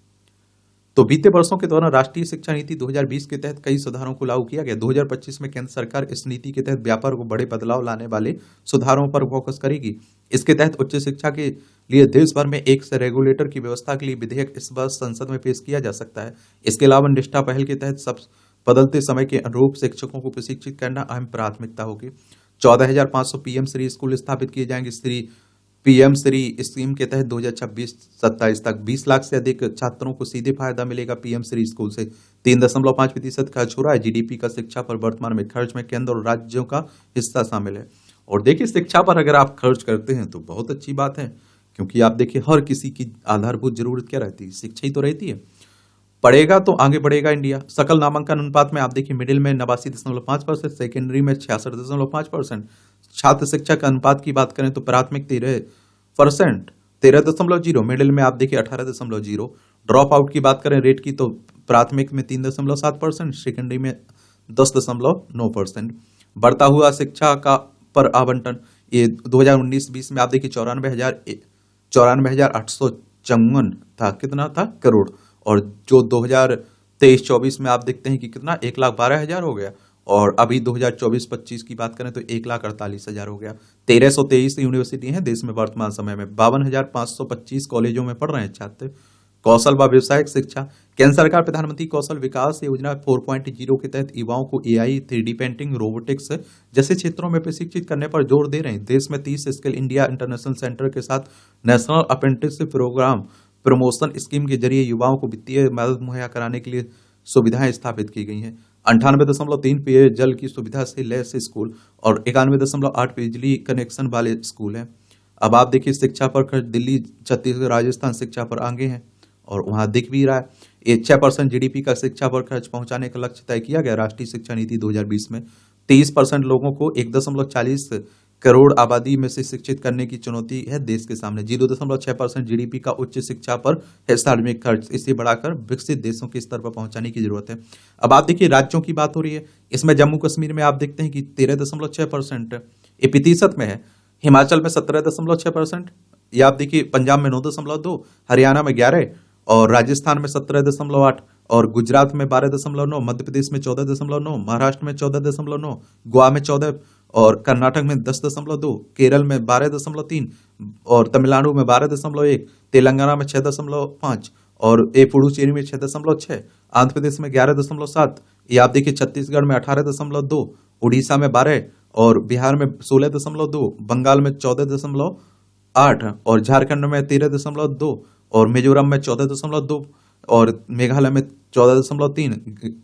तो बीते वर्षों के दौरान राष्ट्रीय शिक्षा नीति 2020 के तहत कई सुधारों को लागू किया गया। 2025 में केंद्र सरकार इस नीति के तहत व्यापार को बड़े बदलाव लाने वाले सुधारों पर फोकस करेगी। इसके तहत उच्च शिक्षा के लिए देश भर में एक से रेगुलेटर की व्यवस्था के लिए विधेयक इस वर्ष संसद में पेश किया जा सकता है। इसके अलावा निष्ठा पहल के तहत सब बदलते समय के अनुरूप शिक्षकों को प्रशिक्षित करना अहम प्राथमिकता होगी। 14,500 पीएम श्री स्कूल स्थापित किए जाएंगे। पीएम श्री स्कीम के तहत 2026-27 तक 20 लाख से अधिक छात्रों को सीधे फायदा मिलेगा। पीएम श्री स्कूल से 3.5% खर्च हो रहा है जीडीपी का शिक्षा पर। वर्तमान में खर्च में केंद्र और राज्यों का हिस्सा शामिल है। और देखिए, शिक्षा पर अगर आप खर्च करते हैं तो बहुत अच्छी बात है, क्योंकि आप देखिए हर किसी की आधारभूत जरूरत क्या रहती है, शिक्षा ही तो रहती है। पढ़ेगा तो आगे बढ़ेगा इंडिया। सकल नामांकन अनुपात में आप देखिए मिडिल में 89.5%, सेकेंडरी में 66.5%। छात्र शिक्षक अनुपात की बात करें तो प्राथमिक 13%, 13.0, मिडिल में आप देखिए 18.0। ड्रॉप आउट की बात करें रेट की तो प्राथमिक में 3.7%, सेकेंडरी में 10.9%। बढ़ता हुआ शिक्षा का पर आवंटन, ये 2019-20 में आप देखिए 94,854 था, कितना था करोड़। और जो 2023-24 में आप देखते हैं कि कितना 1,12,000 हो गया। और अभी 2024-25 की बात करें तो 1,48,000 हो गया। 1,323 यूनिवर्सिटी हैं देश में वर्तमान समय में। 52,525 कॉलेजों में पढ़ रहे हैं छात्र। कौशल व व्यवसायिक शिक्षा, केंद्र सरकार प्रधानमंत्री कौशल विकास योजना 4.0 के तहत युवाओं को एआई, 3D पेंटिंग, रोबोटिक्स जैसे क्षेत्रों में प्रशिक्षित करने पर जोर दे रहे हैं। देश में 30 स्किल इंडिया इंटरनेशनल सेंटर के साथ national apprenticeship programme promotion scheme के जरिए युवाओं को वित्तीय मदद मुहैया कराने के लिए सुविधाएं स्थापित की गई हैं। 98.3 पेयजल की सुविधा से लैस स्कूल और 91.8 बिजली कनेक्शन वाले स्कूल हैं। अब आप देखिए शिक्षा पर खर्च, दिल्ली, छत्तीसगढ़, राजस्थान शिक्षा पर आगे हैं और वहां दिख भी रहा है। ये 6% जीडीपी का शिक्षा पर खर्च पहुंचाने का लक्ष्य तय किया गया राष्ट्रीय शिक्षा नीति 2020 में। 30% लोगों को 1.40 करोड़ आबादी में से शिक्षित करने की चुनौती है देश के सामने। 0.6% जीडीपी का उच्च शिक्षा पर है सार्वजनिक खर्च, इसे बढ़ाकर विकसित देशों के स्तर पर पहुंचाने की जरूरत है। अब आप देखिए राज्यों की बात हो रही है, इसमें जम्मू कश्मीर में आप देखते हैं कि 13.6% ये प्रतिशत में है। हिमाचल में 17.6%, या आप देखिए पंजाब में 9.2, हरियाणा में 11 और राजस्थान में 17.8 और गुजरात में 12.9, मध्य प्रदेश में 14.9, महाराष्ट्र में 14.9, गोवा में 14 और कर्नाटक में 10.2, केरल में 12.3 और तमिलनाडु में 12.1, तेलंगाना में 6.5 और पुडुचेरी में 6.6, आंध्र प्रदेश में 11.7, ये आप देखिए छत्तीसगढ़ में 18.2, उड़ीसा में 12 और बिहार में 16.2, बंगाल में 14.8 और झारखंड में 13.2 और मिजोरम में 14.2 और मेघालय में 14.3,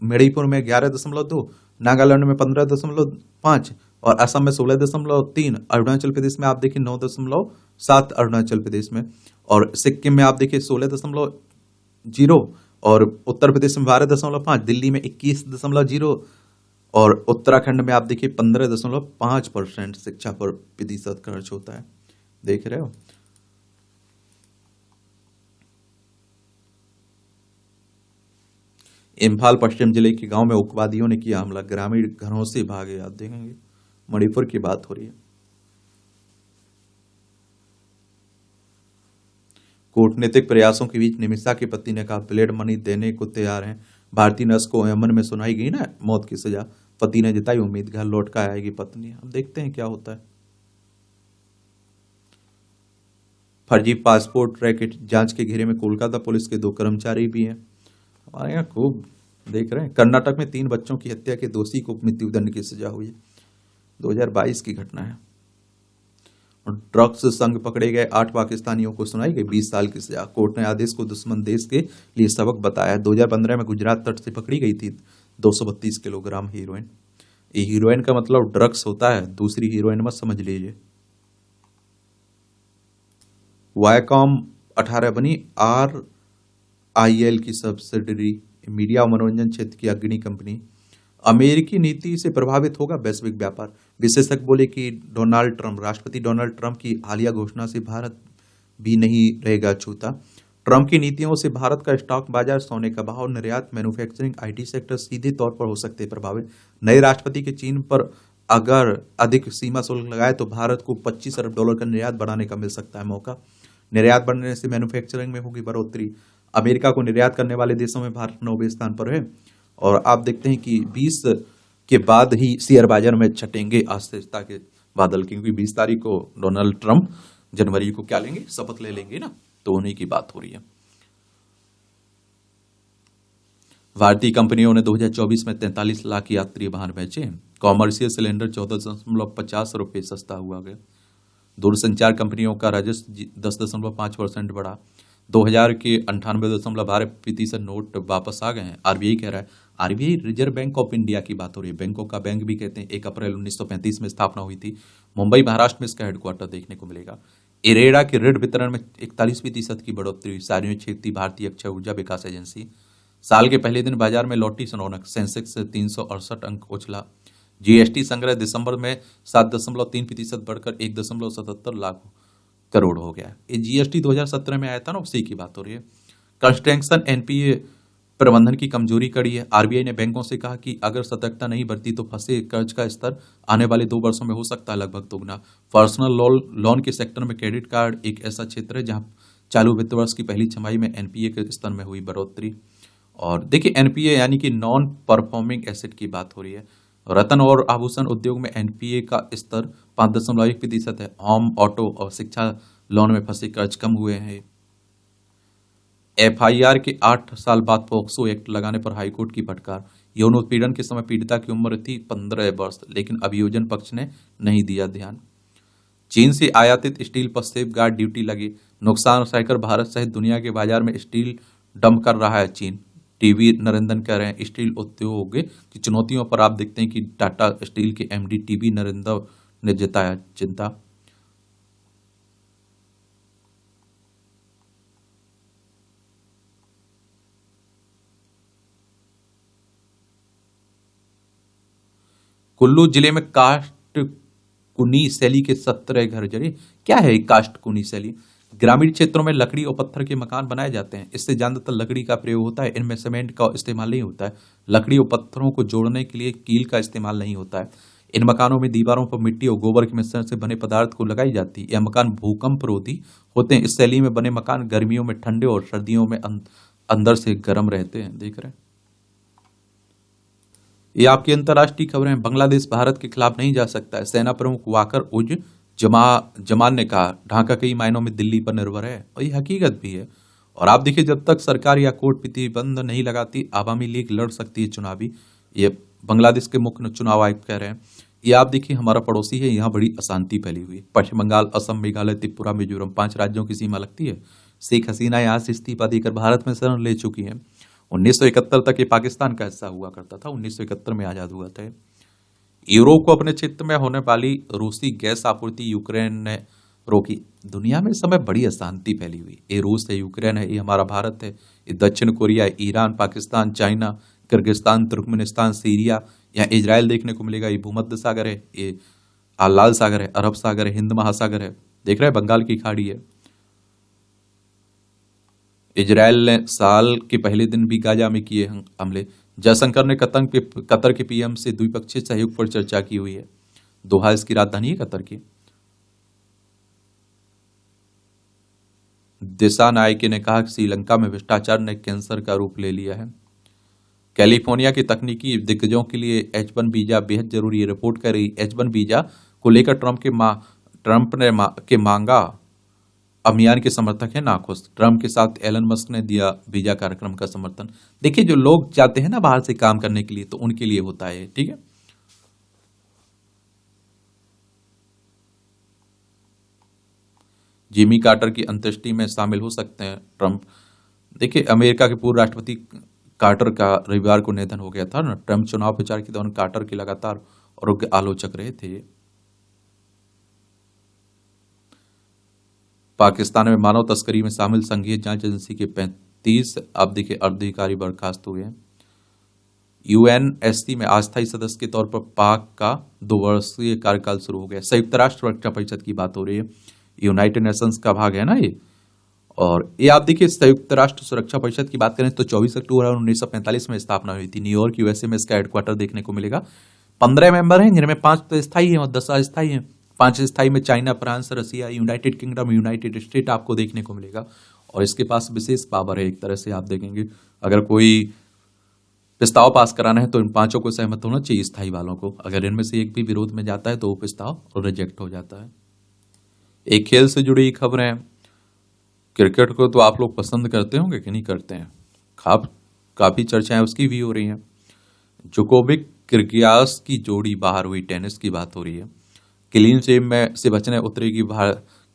मणिपुर में 11.2, नागालैंड में 15.5 और असम में 16.3, अरुणाचल प्रदेश में आप देखिए 9.7 अरुणाचल प्रदेश में, और सिक्किम में आप देखिए 16.0 और उत्तर प्रदेश में 12.5, दिल्ली में 21.0 और उत्तराखंड में आप देखिए 15.5% शिक्षा पर प्रतिशत खर्च होता है। देख रहे हो। इम्फाल पश्चिम जिले के गांव में उग्रवादियों ने किया हमला, ग्रामीण घरों से भागे। आप देखेंगे मणिपुर की बात हो रही है। कूटनीतिक प्रयासों के बीच निमिषा के पति ने कहा ब्लेड मनी देने को तैयार हैं। भारतीय नर्स को यमन में सुनाई गई ना मौत की सजा, पति ने जताई उम्मीद घर लौट कर आएगी पत्नी। अब देखते हैं क्या होता है। फर्जी पासपोर्ट रैकेट जांच के घेरे में कोलकाता पुलिस के 2 कर्मचारी भी हैं। हमारे यहाँ खूब देख रहे हैं। कर्नाटक में 3 बच्चों की हत्या के दोषी को मृत्युदंड की सजा हुई है। 2022 की घटना है। और ड्रग्स संग पकड़े गए 8 पाकिस्तानियों को सुनाई गई 20 साल की सजा। कोर्ट ने आदेश को दुश्मन देश के लिए सबक बताया। 2015 में गुजरात तट से पकड़ी गई थी 232 किलोग्राम हीरोइन। ये हीरोइन का मतलब ड्रग्स होता है, दूसरी हीरोइन मत समझ लीजिए। वायकॉम 18 बनी RIL की सब्सिडरी, मीडिया और मनोरंजन क्षेत्र की अग्रणी कंपनी। अमेरिकी नीति से प्रभावित होगा वैश्विक व्यापार। विशेषज्ञ बोले कि राष्ट्रपति डोनाल्ड ट्रंप की हालिया घोषणा से भारत भी नहीं रहेगा छूता। ट्रंप की नीतियों से भारत का स्टॉक बाजार, सोने का भाव, निर्यात, मैन्युफैक्चरिंग, आईटी सेक्टर सीधे तौर पर हो सकते हैं प्रभावित। नए राष्ट्रपति के चीन पर अगर अधिक सीमा शुल्क लगाए तो भारत को $25 अरब का निर्यात बढ़ाने का मिल सकता है मौका। निर्यात बढ़ने से मैन्युफैक्चरिंग में होगी बढ़ोतरी। अमेरिका को निर्यात करने वाले देशों में भारत 9वें स्थान पर है। और आप देखते हैं कि 20 के बाद ही शेयर बाजार में छटेंगे अस्थिरता के बादल, क्योंकि 20 तारीख को डोनाल्ड ट्रंप जनवरी को क्या लेंगे, शपथ ले लेंगे ना, तो उन्हीं की बात हो रही है। भारतीय कंपनियों ने 2024 में 43 लाख यात्री वाहन बेचे। कॉमर्शियल सिलेंडर 14.50 रुपये सस्ता हुआ गया। दूरसंचार कंपनियों का राजस्व 10.5% बढ़ा। 2000 के 98.12% नोट वापस आ गए हैं। आरबीआई कह रहा है, RBI reserve bank of India की बात हो रही है, बैंकों का बैंक भी कहते हैं। 1 अप्रैल 1935 में स्थापना हुई थी। मुंबई महाराष्ट्र में इसका हेडक्वार्टर देखने को मिलेगा। इरेडा के ऋण वितरण में 41% की बढ़ोतरी हुई। सार्वजनिक क्षेत्र भारतीय अक्षय ऊर्जा विकास एजेंसी। साल के पहले दिन बाजार में लौटी रौनक, सेंसेक्स से 368 अंक उछला। जीएसटी संग्रह दिसंबर में 7.3% बढ़कर 1.77 लाख करोड़ हो गया। ये जीएसटी 2017 में आया था ना, उसी की बात हो रही है। कंस्ट्रक्शन एनपीए प्रबंधन की कमजोरी कड़ी है। आरबीआई ने बैंकों से कहा कि अगर सतर्कता नहीं बरती तो फंसे कर्ज का स्तर आने वाले 2 वर्षों में हो सकता है लगभग दोगुना। पर्सनल लोन के सेक्टर में क्रेडिट कार्ड एक ऐसा क्षेत्र है जहां चालू वित्त वर्ष की पहली छमाही में एनपीए के स्तर में हुई बढ़ोतरी। और देखिए, एनपीए यानी कि नॉन परफॉर्मिंग एसेट की बात हो रही है। रतन और आभूषण उद्योग में एनपीए का स्तर 5.1% है। होम, ऑटो और शिक्षा लोन में फंसे कर्ज कम हुए हैं। एफआईआर के 8 साल बाद पॉक्सो एक्ट लगाने पर हाईकोर्ट की फटकार। यौन उत्पीड़न के समय पीड़िता की उम्र थी 15 वर्ष, लेकिन अभियोजन पक्ष ने नहीं दिया ध्यान। चीन से आयातित स्टील पर सेफ गार्ड ड्यूटी लगी। नुकसान सहकर भारत सहित दुनिया के बाजार में स्टील डंप कर रहा है चीन। टीवी नरेंद्रन कह रहे हैं स्टील उद्योग की चुनौतियों पर। आप देखते हैं कि टाटा स्टील के एमडी टीवी नरेंद्र ने जताया चिंता। कुल्लू जिले में कास्ट कुनी शैली के 17 घर जले। क्या है कास्ट कुनी शैली? ग्रामीण क्षेत्रों में लकड़ी और पत्थर के मकान बनाए जाते हैं। इससे ज्यादातर लकड़ी का प्रयोग होता है। इनमें सीमेंट का इस्तेमाल नहीं होता है। लकड़ी और पत्थरों को जोड़ने के लिए कील का इस्तेमाल नहीं होता है। इन मकानों में दीवारों पर मिट्टी और गोबर के मिश्रण से बने पदार्थ को लगाई जाती है। यह मकान भूकंप रोधी होते हैं। इस शैली में बने मकान गर्मियों में ठंडे और सर्दियों में अंदर से गर्म रहते हैं। देख रहे हैं, ये आपकी अंतर्राष्ट्रीय खबरें। बांग्लादेश भारत के खिलाफ नहीं जा सकता है। सेना प्रमुख वाकर उज जमान ने कहा ढाका कई मायनों में दिल्ली पर निर्भर है, और ये हकीकत भी है। और आप देखिए, जब तक सरकार या कोर्ट प्रतिबंध नहीं लगाती, आवामी लीग लड़ सकती है चुनावी। ये बांग्लादेश के मुख्य चुनाव आयुक्त कह रहे हैं। ये आप देखिए, हमारा पड़ोसी है, यहाँ बड़ी अशांति फैली हुई है। पश्चिम बंगाल, असम, मेघालय, त्रिपुरा, मिजोरम 5 राज्यों की सीमा लगती है। शेख हसीना यहाँ से इस्तीफा देकर भारत में शरण ले चुकी है। 1971 तक ये पाकिस्तान का हिस्सा हुआ करता था। 1971 में आजाद हुआ था। यूरोप को अपने क्षेत्र में होने वाली रूसी गैस आपूर्ति यूक्रेन ने रोकी। दुनिया में इस समय बड़ी अशांति फैली हुई। ये रूस है, यूक्रेन है, ये हमारा भारत है, ये दक्षिण Korea, Iran, Pakistan, China, Kyrgyzstan, Turkmenistan, Syria, यहाँ इजराइल देखने को मिलेगा। ये भूमध्य सागर है, ये लाल सागर है, अरब सागर है, हिंद महासागर है। देख रहे हैं, बंगाल की खाड़ी है। इजरायल ने साल के पहले दिन भी गाजा में किए हमले। जयशंकर ने कतर के पीएम से द्विपक्षीय सहयोग पर चर्चा की हुई है। दोहा इसकी राजधानी है कतर की। दिशा नायके ने कहा कि श्रीलंका में भ्रष्टाचार ने कैंसर का रूप ले लिया है। कैलिफोर्निया के तकनीकी दिग्गजों के लिए H1 वीजा बेहद जरूरी है। रिपोर्ट कर रही H1 वीजा को लेकर ट्रंप ने मांगा अभियान के समर्थक है नाखुश। ट्रंप के साथ एलन मस्क ने दिया वीजा कार्यक्रम का समर्थन। देखिए, जो लोग जाते हैं ना बाहर से काम करने के लिए, तो उनके लिए होता है, ठीक है। जिमी कार्टर की अंत्येष्टि में शामिल हो सकते हैं ट्रंप। देखिए, अमेरिका के पूर्व राष्ट्रपति कार्टर का रविवार को निधन हो गया था ना। ट्रंप चुनाव प्रचार के दौरान कार्टर के लगातार और आलोचक रहे थे। पाकिस्तान में मानव तस्करी में शामिल संघीय जांच एजेंसी के 35 अब देखिए अधिकारी बर्खास्त हुए हैं। यूएनएससी में अस्थायी सदस्य के तौर पर पाक का 2 वर्षीय कार्यकाल शुरू हो गया। संयुक्त राष्ट्र सुरक्षा परिषद की बात हो रही है, यूनाइटेड नेशंस का भाग है ना ये। और ये आप देखिए, संयुक्त राष्ट्र सुरक्षा परिषद की बात करें तो 24 अक्टूबर 1945 में स्थापना हुई थी। न्यूयॉर्क यूएसए में इसका हेडक्वार्टर देखने को मिलेगा। 15 मेंबर हैं, जिनमें 5 तो स्थायी हैं और 10 अस्थायी हैं। 5 स्थायी में चाइना, फ्रांस, रसिया, यूनाइटेड किंगडम, यूनाइटेड स्टेट आपको देखने को मिलेगा। और इसके पास विशेष पावर है, एक तरह से आप देखेंगे अगर कोई प्रस्ताव पास कराना है तो इन 5 को सहमत होना चाहिए, स्थायी वालों को। अगर इनमें से एक भी विरोध में जाता है तो वो प्रस्ताव रिजेक्ट हो जाता है। एक खेल से जुड़ी खबरें, क्रिकेट को तो आप लोग पसंद करते होंगे कि नहीं करते हैं, काफी चर्चाएं उसकी भी हो रही हैं। जोकोविक किर्गियास की जोड़ी बाहर हुई, टेनिस की बात हो रही है। क्लीन शेव में से बचने उतरेगी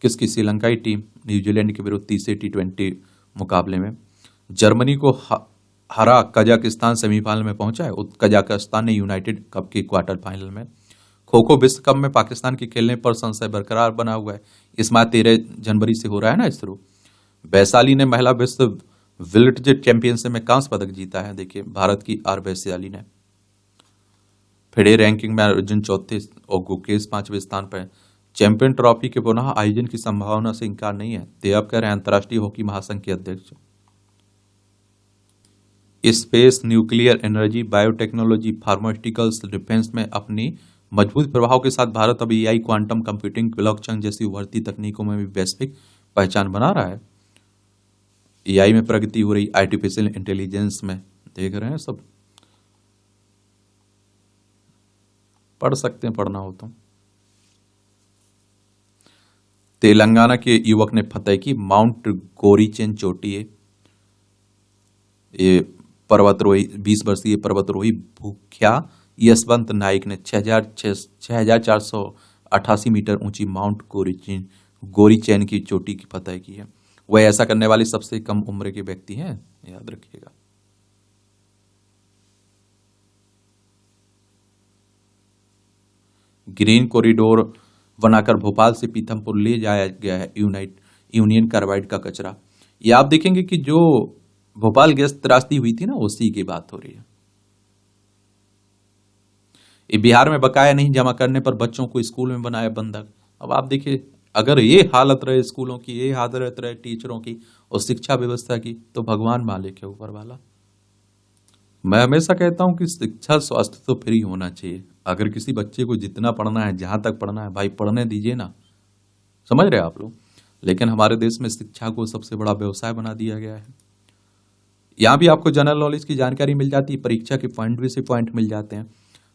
किसकी श्रीलंकाई टीम न्यूजीलैंड के विरुद्ध तीसरे T20 मुकाबले में। जर्मनी को हरा कजाकिस्तान सेमीफाइनल में पहुंचा है। कजाकिस्तान ने यूनाइटेड कप के क्वार्टर फाइनल में। खो खो विश्व कप में पाकिस्तान के खेलने पर संशय बरकरार बना हुआ है। इस माह 13 जनवरी से हो रहा है ना शुरू। वैशाली ने महिला विश्व विल्टजेट चैंपियनशिप में कांस्य पदक जीता है। देखिए, भारत की आर वैशाली ने। फिडे रैंकिंग में अर्जुन 4थे और गुकेश 5वें स्थान पर। चैंपियन ट्रॉफी के पुनः आयोजन की संभावना से इंकार नहीं है, देव कह रहे हैं अंतर्राष्ट्रीय हॉकी महासंघ के अध्यक्ष। Space, nuclear energy, biotechnology, pharmaceuticals, defence में अपनी मजबूत प्रभाव के साथ भारत अब एआई, क्वांटम कंप्यूटिंग, ब्लॉकचेन जैसी उभरती तकनीकों में भी वैश्विक पहचान बना रहा है। एआई में प्रगति हो रही, आर्टिफिशियल इंटेलिजेंस में देख रहे हैं सब, पढ़ सकते हैं पढ़ना हो तो। तेलंगाना के युवक ने फतह की माउंट गोरीचेन चोटी है। ये पर्वतरोही 20 वर्षीय पर्वतरोही भूख्या यशवंत नाइक ने 6488 मीटर ऊंची माउंट गोरीचेन की चोटी की फतह की है। वह ऐसा करने वाले सबसे कम उम्र के व्यक्ति हैं, याद रखिएगा। ग्रीन कॉरिडोर बनाकर भोपाल से पीथमपुर ले जाया गया है यूनियन कार्बाइड का कचरा। ये आप देखेंगे कि जो भोपाल गैस त्रासदी हुई थी ना, उसी की बात हो रही है। ये बिहार में बकाया नहीं जमा करने पर बच्चों को स्कूल में बनाया बंधक। अब आप देखिए, अगर ये हालत रहे स्कूलों की, ये हालत रहे टीचरों की और शिक्षा व्यवस्था की, तो भगवान मालिक है ऊपर वाला। मैं हमेशा कहता हूं कि शिक्षा स्वास्थ्य तो फ्री होना चाहिए। अगर किसी बच्चे को जितना पढ़ना है, जहां तक पढ़ना है, भाई पढ़ने दीजिए ना, समझ रहे आप लोग। लेकिन हमारे देश में शिक्षा को सबसे बड़ा व्यवसाय बना दिया गया है। यहां भी आपको जनरल नॉलेज की जानकारी मिल जाती है, परीक्षा के पॉइंट भी से पॉइंट मिल जाते हैं।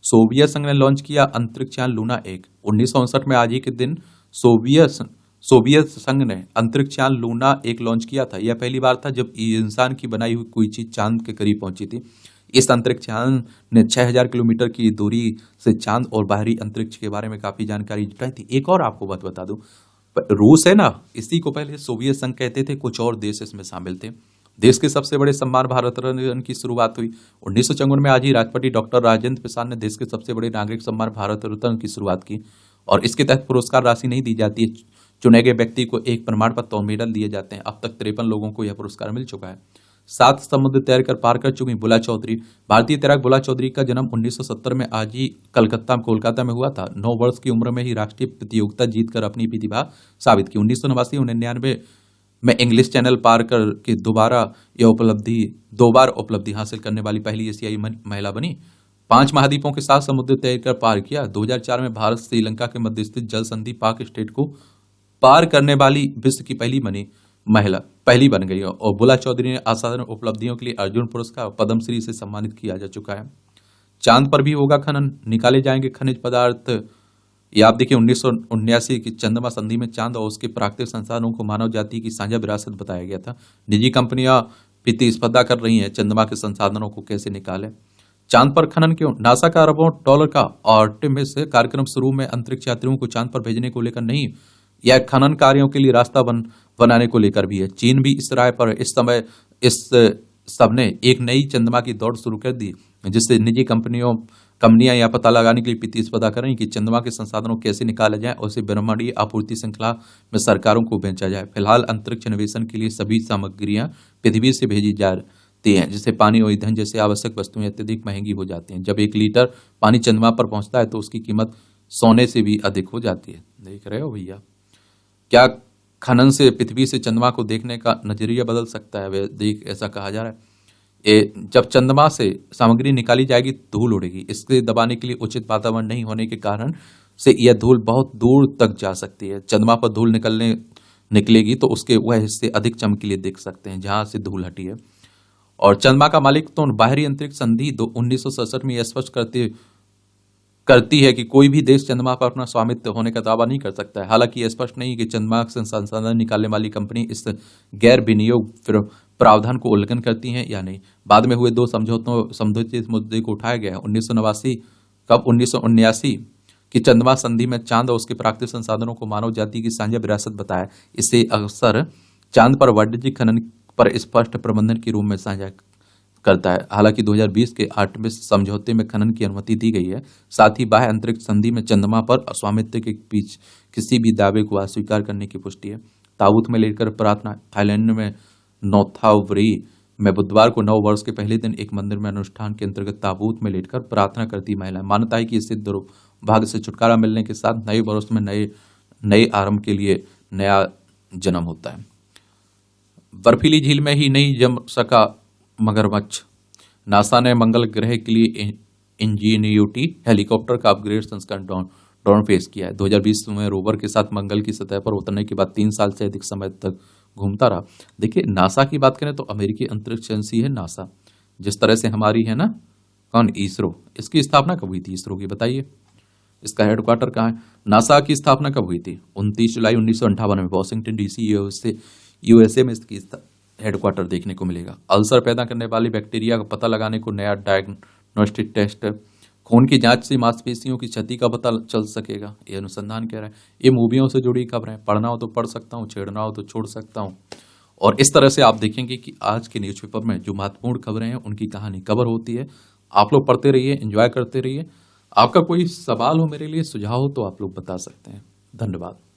सोवियत संघ ने लॉन्च किया अंतरिक्ष यान लूना 1। 1959 में आज ही के दिन सोवियत संघ ने अंतरिक्ष यान लूना 1 लॉन्च किया था। यह पहली बार था जब इंसान की बनाई हुई कोई चीज चांद के करीब पहुंची थी। इस अंतरिक्ष यान ने 6000 किलोमीटर की दूरी से चांद और बाहरी अंतरिक्ष के बारे में काफी जानकारी जुटाई थी। एक और आपको बात बता दूं, रूस है ना, इसी को पहले सोवियत संघ कहते थे, कुछ और देश इसमें शामिल थे। देश के सबसे बड़े सम्मान भारत रत्न की शुरुआत हुई 1954 में। आज ही राष्ट्रपति डॉक्टर राजेंद्र प्रसाद ने देश के सबसे बड़े नागरिक सम्मान भारत रत्न की शुरुआत की। और इसके तहत पुरस्कार राशि नहीं दी जाती है, चुने गए व्यक्ति को एक प्रमाण पत्र और मेडल दिए जाते हैं। अब तक 53 लोगों को यह पुरस्कार मिल चुका है। 7 समुद्र तैर कर पार कर चुकी बुला चौधरी। भारतीय तैराक बुला चौधरी का जन्म 1970 में आज ही कोलकाता में हुआ था। 9 वर्ष की उम्र में ही राष्ट्रीय प्रतियोगिता जीतकर अपनी प्रतिभा साबित की। 1989-99 में इंग्लिश चैनल पार कर के दो बार उपलब्धि हासिल करने वाली पहली एशियाई महिला बनी। 5 महाद्वीपों के साथ समुद्र तैर कर पार किया। 2004 में भारत श्रीलंका के मध्य स्थित जल संधि पाक स्टेट को पार करने वाली विश्व की पहली बन गई। और बुला चौधरी ने असाधारण उपलब्धियों के लिए अर्जुन पुरस्कार और पद्मश्री से सम्मानित किया जा चुका है। चांद पर भी होगा खनन, निकाले जाएंगे खनिज पदार्थ। ये आप देखिए, 1979 की चंद्रमा संधि में चांद और उसके प्राकृतिक संसाधनों को मानव जाति की साझा विरासत बताया गया था। निजी कंपनियां प्रतिस्पर्धा कर रही हैं चंद्रमा के संसाधनों को कैसे निकालें। चांद पर खनन क्यों? नासा का अरबों डॉलर का आर्टेमिस कार्यक्रम शुरू में अंतरिक्ष यात्रियों को चांद पर भेजने को लेकर नहीं, यह खनन कार्यों के लिए रास्ता बनाने को लेकर भी है। चीन भी इस राय पर इस सबने एक नई चंद्रमा की दौड़ शुरू कर दी, जिससे निजी कंपनियां यह पता लगाने के लिए प्रतिस्पर्धा करें कि चंद्रमा के संसाधनों कैसे निकाला जाए और उसे ब्रह्मांडीय आपूर्ति श्रृंखला में सरकारों को बेचा जाए। फिलहाल अंतरिक्ष अन्वेषण के लिए सभी सामग्रियां पृथ्वी से भेजी हैं, जिससे पानी और ईंधन जैसे आवश्यक वस्तुएं अत्यधिक महंगी हो जाती हैं। जब 1 लीटर पानी चंद्रमा पर पहुंचता है तो उसकी कीमत सोने से भी अधिक हो जाती है। देख रहे हो भैया, क्या खनन से पृथ्वी से चंद्रमा को देखने का नजरिया बदल सकता है? वे देख, ऐसा कहा जा रहा है जब चंद्रमा से सामग्री निकाली जाएगी धूल उड़ेगी। इसके दबाने के लिए उचित वातावरण नहीं होने के कारण से यह धूल बहुत दूर तक जा सकती है। चंद्रमा पर धूल निकलेगी तो उसके वह हिस्से अधिक चमकीले दिख सकते हैं जहां से धूल हटी है। और चंद्रमा का मालिक तो बाहरी अंतरिक्ष संधि 1967 में यह स्पष्ट करती है कि कोई भी देश चंद्रमा पर अपना स्वामित्व होने का दावा नहीं कर सकता है। हालांकि यह स्पष्ट नहीं है कि चंद्रमा से संसाधन निकालने वाली कंपनी इस गैर विनियोग प्रावधान को उल्लंघन करती हैं या नहीं। बाद में हुए 2 समझौते इस मुद्दे को उठाया गया है। 1979 की चंद्रमा संधि में चांद और उसके प्राकृतिक संसाधनों को मानव जाति की साझा विरासत बताया। इसे अक्सर चांद पर वाणिज्यिक खनन पर स्पष्ट प्रबंधन के रूप में साझा करता है। हालांकि 2020 के 8वें समझौते में खनन की अनुमति दी गई है। साथ ही बाह्य अंतरिक्ष संधि में चंद्रमा पर स्वामित्व के बीच किसी भी दावे को अस्वीकार करने की पुष्टि है। ताबूत में लेकर प्रार्थना। थाईलैंड में नौथावरी में बुधवार को नव वर्ष के पहले दिन एक मंदिर में अनुष्ठान के अंतर्गत ताबूत में लेटकर प्रार्थना करती महिलाएं। मान्यता है कि इससे दुर्भाग्य से छुटकारा मिलने के साथ नए वर्ष में नए आरंभ के लिए नया जन्म होता है। बर्फीली झील में ही नहीं जम सका मगरमच्छ। नासा ने मंगल ग्रह के लिए इंजीनियूटी हेलीकॉप्टर का अपग्रेड संस्करण डाउन फेस किया है। 2020 में रोवर के साथ मंगल की सतह पर उतरने के बाद 3 साल से अधिक समय तक घूमता रहा। देखिए, नासा की बात करें तो अमेरिकी अंतरिक्ष एजेंसी है नासा, जिस तरह से हमारी है ना कौन, इसरो। इसकी स्थापना कब हुई थी इसरो की, बताइए? इसका हेडक्वार्टर कहाँ है? नासा की स्थापना कब हुई थी? 29 जुलाई 1958 में वॉशिंगटन डीसी यूएसए में इसकी हेडक्वार्टर देखने को मिलेगा। अल्सर पैदा करने वाली बैक्टीरिया का पता लगाने को नया डायग्नोस्टिक टेस्ट। खून की जांच से मांसपेशियों की क्षति का पता चल सकेगा, ये अनुसंधान कह रहा है। ये मूवियों से जुड़ी खबरें, पढ़ना हो तो पढ़ सकता हूँ, छेड़ना हो तो छोड़ सकता हूँ। और इस तरह से आप देखेंगे कि आज के न्यूज़पेपर में जो महत्वपूर्ण खबरें हैं उनकी कहानी कवर होती है। आप लोग पढ़ते रहिए, एंजॉय करते रहिए। आपका कोई सवाल हो मेरे लिए, सुझाव हो तो आप लोग बता सकते हैं। धन्यवाद।